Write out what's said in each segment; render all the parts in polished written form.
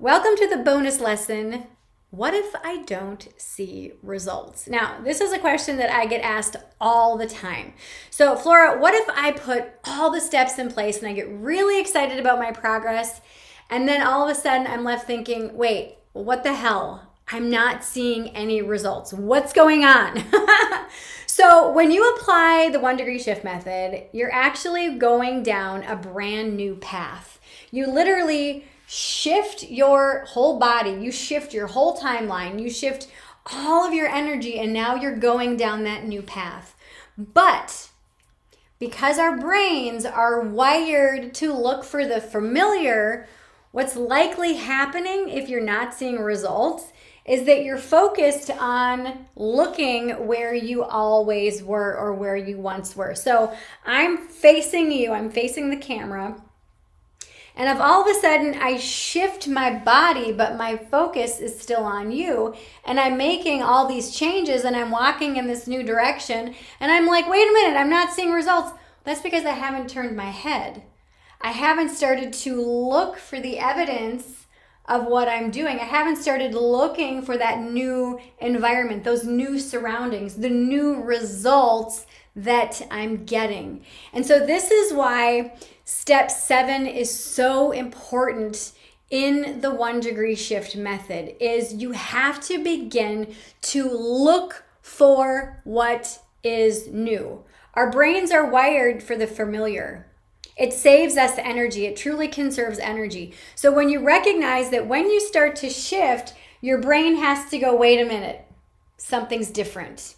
Welcome to the bonus lesson. What if I don't see results? Now, this is a question that I get asked all the time. So, Flora, what if I put all the steps in place and I get really excited about my progress, and then all of a sudden I'm left thinking, wait, what the hell? I'm not seeing any results. What's going on? So when you apply the 1 degree shift method, you're actually going down a brand new path. You literally shift your whole body, you shift your whole timeline, you shift all of your energy, and now you're going down that new path. But because our brains are wired to look for the familiar, what's likely happening if you're not seeing results is that you're focused on looking where you always were or where you once were. So I'm facing you, I'm facing the camera, and if all of a sudden I shift my body, but my focus is still on you, and I'm making all these changes and I'm walking in this new direction, and I'm like, wait a minute, I'm not seeing results. That's because I haven't turned my head. I haven't started to look for the evidence of what I'm doing. I haven't started looking for that new environment, those new surroundings, the new results that I'm getting. And so this is why step 7 is so important in the 1 degree shift method, is you have to begin to look for what is new. Our brains are wired for the familiar. It saves us energy. It truly conserves energy. So when you recognize that when you start to shift, your brain has to go, wait a minute, something's different.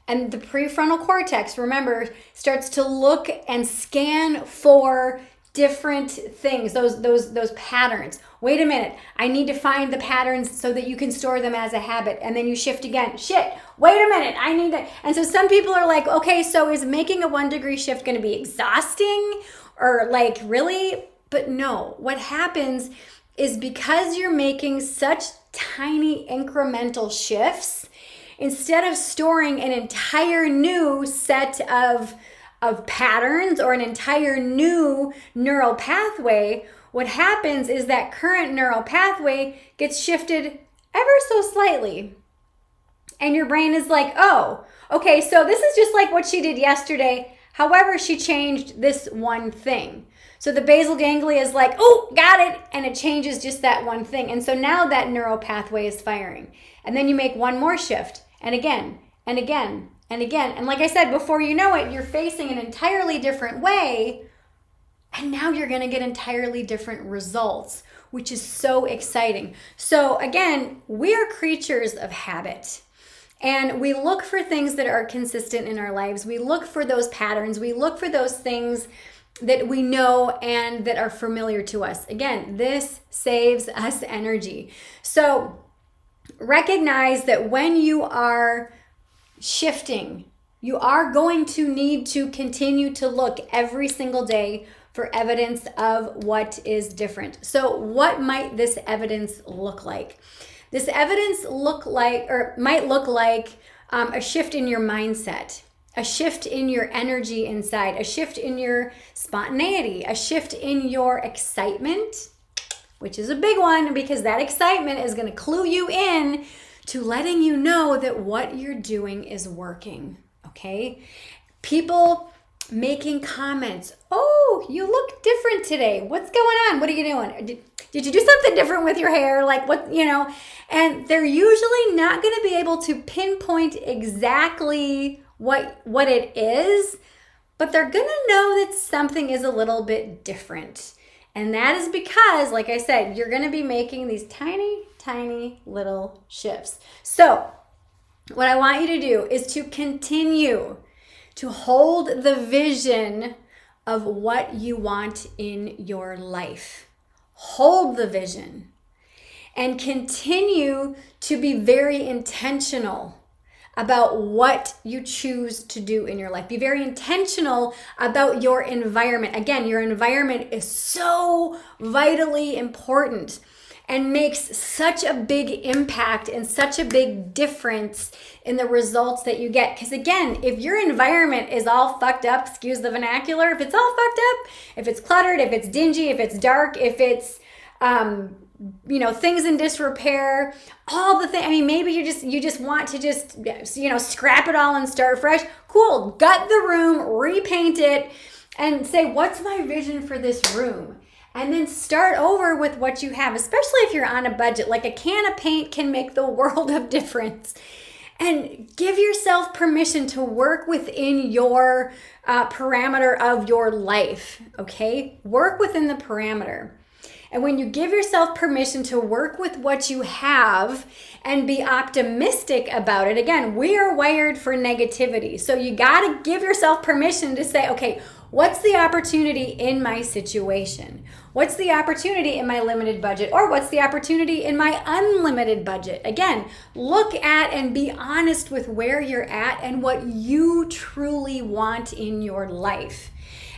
And the prefrontal cortex, remember, starts to look and scan for different things, those patterns. Wait a minute, I need to find the patterns so that you can store them as a habit. And then you shift again. Shit, wait a minute, I need to. And so some people are like, okay, so is making a 1 degree shift going to be exhausting? Or like, really? But no, what happens is because you're making such tiny incremental shifts, instead of storing an entire new set of patterns or an entire new neural pathway, what happens is that current neural pathway gets shifted ever so slightly. And your brain is like, oh, okay, so this is just like what she did yesterday. However, she changed this one thing. So the basal ganglia is like, oh, got it. And it changes just that one thing. And so now that neural pathway is firing. And then you make one more shift, and again, and again, and again. And like I said, before you know it, you're facing an entirely different way. And now you're going to get entirely different results, which is so exciting. So again, we are creatures of habit. And we look for things that are consistent in our lives. We look for those patterns. We look for those things that we know and that are familiar to us. Again, this saves us energy. So recognize that when you are shifting, you are going to need to continue to look every single day for evidence of what is different. So what might this evidence look like? This evidence might look like a shift in your mindset, a shift in your energy inside, a shift in your spontaneity, a shift in your excitement, which is a big one because that excitement is going to clue you in to letting you know that what you're doing is working, okay? People making comments, oh, you look different today. What's going on? What are you doing? Did you do something different with your hair? Like what, and they're usually not going to be able to pinpoint exactly what it is, but they're going to know that something is a little bit different. And that is because, like I said, you're going to be making these tiny, tiny little shifts. So what I want you to do is to continue to hold the vision of what you want in your life. Hold the vision and continue to be very intentional about what you choose to do in your life. Be very intentional about your environment. Again, your environment is so vitally important and makes such a big impact and such a big difference in the results that you get. Because again, if your environment is all fucked up, excuse the vernacular, if it's all fucked up, if it's cluttered, if it's dingy, if it's dark, if it's things in disrepair, all the things. I mean, maybe you just want to just, scrap it all and start fresh. Cool. Gut the room, repaint it, and say, what's my vision for this room? And then start over with what you have, especially if you're on a budget. Like a can of paint can make the world of difference. And give yourself permission to work within your parameter of your life, okay? Work within the parameter. And when you give yourself permission to work with what you have and be optimistic about it, again, we are wired for negativity. So you got to give yourself permission to say, okay, what's the opportunity in my situation? What's the opportunity in my limited budget? Or what's the opportunity in my unlimited budget? Again, look at and be honest with where you're at and what you truly want in your life.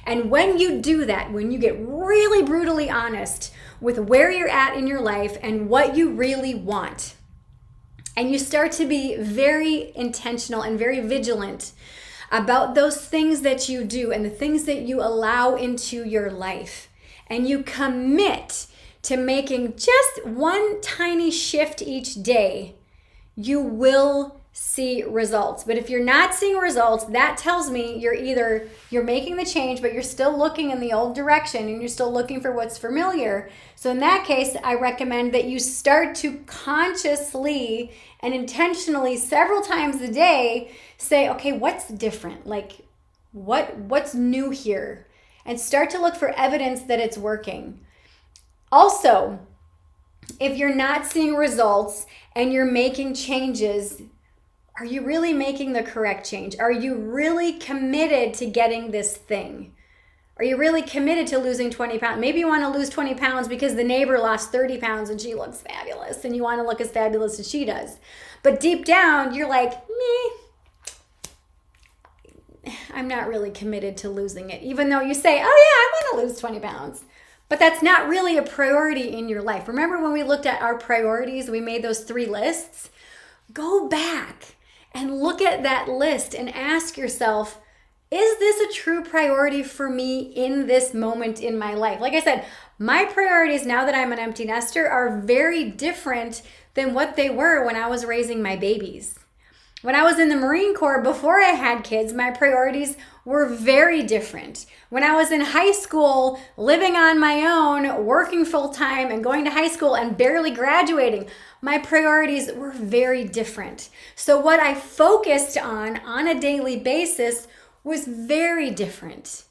And when you do that, when you get really brutally honest with where you're at in your life and what you really want, and you start to be very intentional and very vigilant about those things that you do and the things that you allow into your life, and you commit to making just one tiny shift each day, you will see results. But if you're not seeing results, that tells me you're making the change, but you're still looking in the old direction and you're still looking for what's familiar. So in that case, I recommend that you start to consciously and intentionally several times a day say, okay, what's different? Like what's new here? And start to look for evidence that it's working. Also, if you're not seeing results and you're making changes, are you really making the correct change? Are you really committed to getting this thing? Are you really committed to losing 20 pounds? Maybe you want to lose 20 pounds because the neighbor lost 30 pounds and she looks fabulous and you want to look as fabulous as she does. But deep down, you're like, I'm not really committed to losing it. Even though you say, oh yeah, I want to lose 20 pounds. But that's not really a priority in your life. Remember when we looked at our priorities, we made those 3 lists? Go back and look at that list and ask yourself, is this a true priority for me in this moment in my life? Like I said, my priorities now that I'm an empty nester are very different than what they were when I was raising my babies. When I was in the Marine Corps, before I had kids, my priorities were very different. When I was in high school, living on my own, working full time and going to high school and barely graduating, my priorities were very different. So what I focused on a daily basis was very different.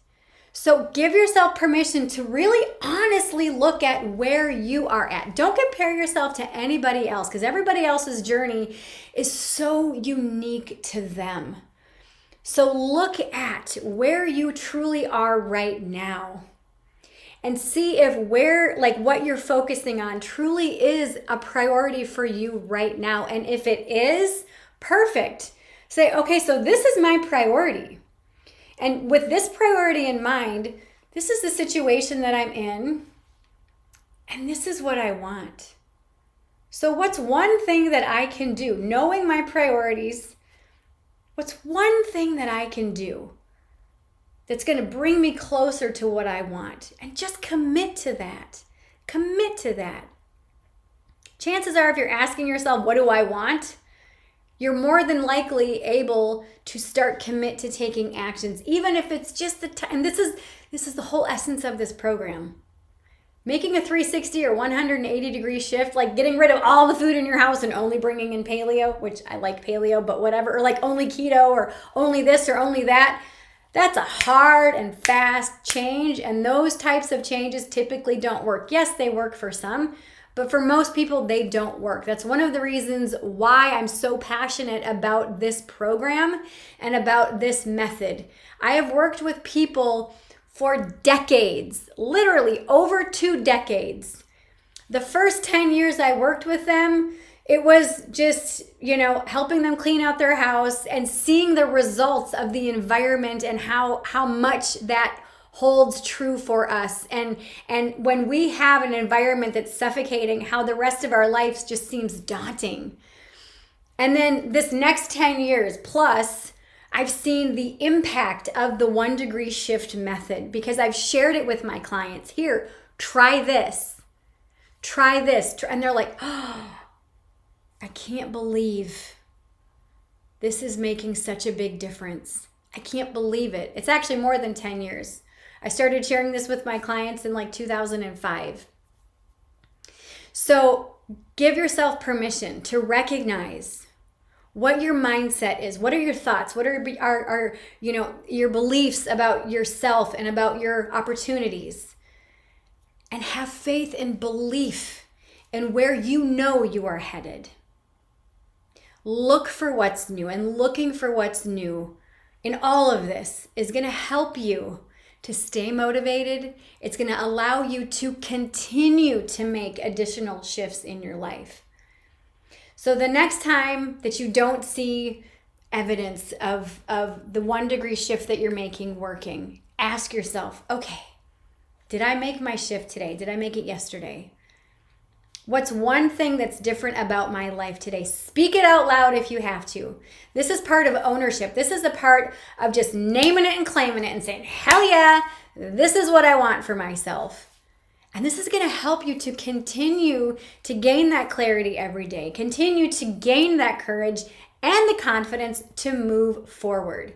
So give yourself permission to really honestly look at where you are at. Don't compare yourself to anybody else because everybody else's journey is so unique to them. So look at where you truly are right now and see if what you're focusing on truly is a priority for you right now. And if it is, perfect. Say, okay, so this is my priority. And with this priority in mind, this is the situation that I'm in, and this is what I want. So what's one thing that I can do? Knowing my priorities, what's one thing that I can do that's going to bring me closer to what I want? And just commit to that. Commit to that. Chances are, if you're asking yourself, what do I want? You're more than likely able to start commit to taking actions, even if it's just the time. And this is the whole essence of this program. Making a 360 or 180 degree shift, like getting rid of all the food in your house and only bringing in paleo, which I like paleo, but whatever, or like only keto or only this or only that. That's a hard and fast change, and those types of changes typically don't work. Yes, they work for some, but for most people, they don't work. That's one of the reasons why I'm so passionate about this program and about this method. I have worked with people for decades, literally over 2 decades. The first 10 years I worked with them, it was just, helping them clean out their house and seeing the results of the environment and how much that holds true for us. And when we have an environment that's suffocating, how the rest of our lives just seems daunting. And then this next 10 years plus, I've seen the impact of the 1 degree shift method because I've shared it with my clients. Here, try this. try this. And they're like, oh, I can't believe this is making such a big difference. I can't believe it. It's actually more than 10 years. I started sharing this with my clients in like 2005. So give yourself permission to recognize what your mindset is. What are your thoughts? What are your beliefs about yourself and about your opportunities? And have faith and belief in where you know you are headed. Look for what's new, and looking for what's new in all of this is going to help you to stay motivated. It's going to allow you to continue to make additional shifts in your life. So the next time that you don't see evidence of the 1 degree shift that you're making working, ask yourself, okay, did I make my shift today? Did I make it yesterday? What's one thing that's different about my life today? Speak it out loud if you have to. This is part of ownership. This is a part of just naming it and claiming it and saying, hell yeah, this is what I want for myself. And this is going to help you to continue to gain that clarity every day, continue to gain that courage and the confidence to move forward.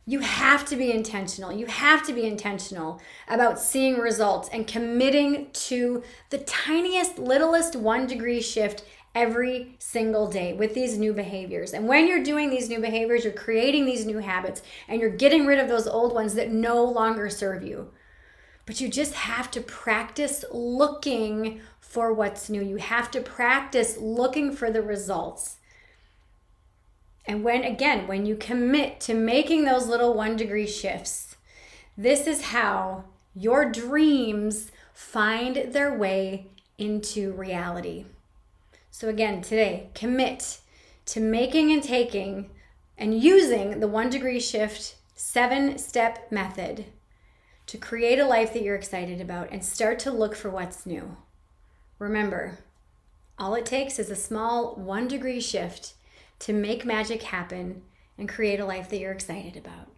You have to be intentional. You have to be intentional about seeing results and committing to the tiniest, littlest 1 degree shift every single day with these new behaviors. And when you're doing these new behaviors, you're creating these new habits and you're getting rid of those old ones that no longer serve you. But you just have to practice looking for what's new. You have to practice looking for the results. And when you commit to making those little 1 degree shifts, this is how your dreams find their way into reality. So again, today, commit to making and taking and using the 1 degree shift 7-step method to create a life that you're excited about and start to look for what's new. Remember, all it takes is a small 1 degree shift to make magic happen and create a life that you're excited about.